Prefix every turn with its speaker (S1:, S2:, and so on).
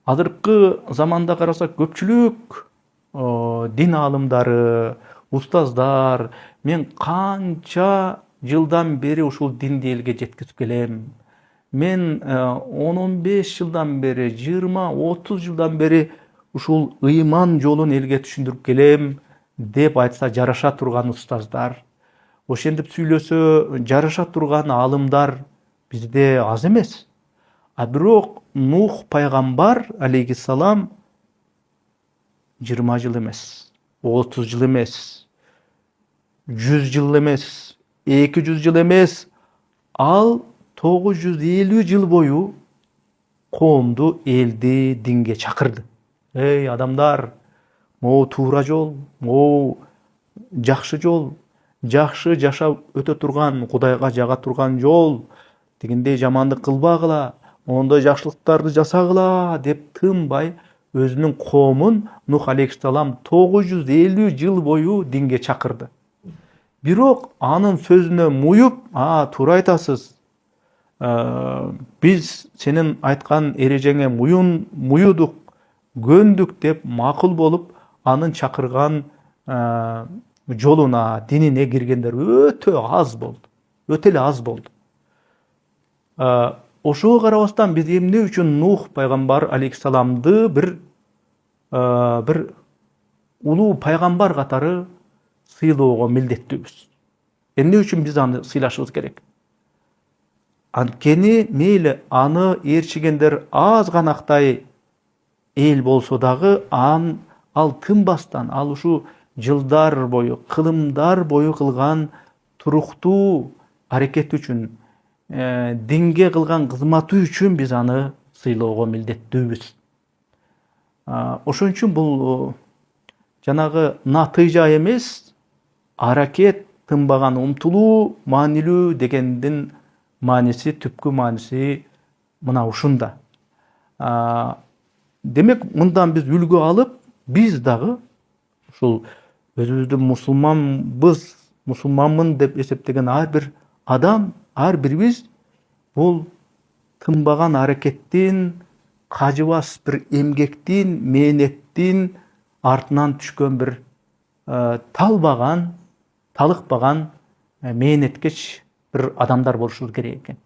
S1: Азыркы заманда карасак көпчүлүк дин аалымдары, устаздар мен канча жылдан бери ушул динди элге жеткизип келем. Мен 10-15 жылдан бери, 20-30 жылдан бери ушул ыйман жолун элге түшүндүрүп келем деп айтса жараша турган устаздар, ошентип сүйлөсө жараша турган аалымдар бизде аз эмес. А бирок Нух пайгамбар алейхиссалам 20 жыл эмес, 30 жыл эмес, 100 жыл эмес, 200 жыл эмес, ал 950 жыл бою коомду, элди динге чакырды. Эй адамдар, могу туура жол, могу жакшы жол, жакшы жашап өтө турган, Кудайга жага турган жол, дегендей жамандык кылбагыла, ондой жакшылыктарды жасагыла деп тынбай өзүнүн коомун Нух алейхиссалам 950 жыл бою динге чакырды. Бирок анын сөзүнө муюп, туура айтасыз, биз сенин айткан эрежеңе муюдук, көндүк деп макул болуп, анын чакырган жолуна, динине киргендер өтө аз болду. Өтө эле аз болду. Ошого карабастан биз эмне үчүн Нух пайгамбар алейхиссаламды бир улуу пайгамбар катары сыйлоого милдеттүүбүз? Эмне үчүн биз аны сыйлашыбыз керек? Анткени мейли аны ээрчигендер аз ганактай эл болсо дагы ал тынбастан, ал ушу жылдар бою, кылымдар бою кылган туруктуу аракети үчүн, динге кылган кызматы үчүн биз аны сыйлоого милдеттүүбүз. Ошон үчүн бул жанагы натыйжа эмес, аракет, тынбаган умтулуу, маанилүү дегендин мааниси, түпкү мааниси мына ушунда. Демек, мындан биз үлгү алып, биз дагы ушул өзүбүздү мусулманмын деп эсептеген ар бир адам, ар бирибиз бул тынбаган аракеттин, кажыбас бир эмгектин, мээнеттин артынан түшкөн бир талыкпаган мээнеткеч бир адамдар болушубуз керек экен.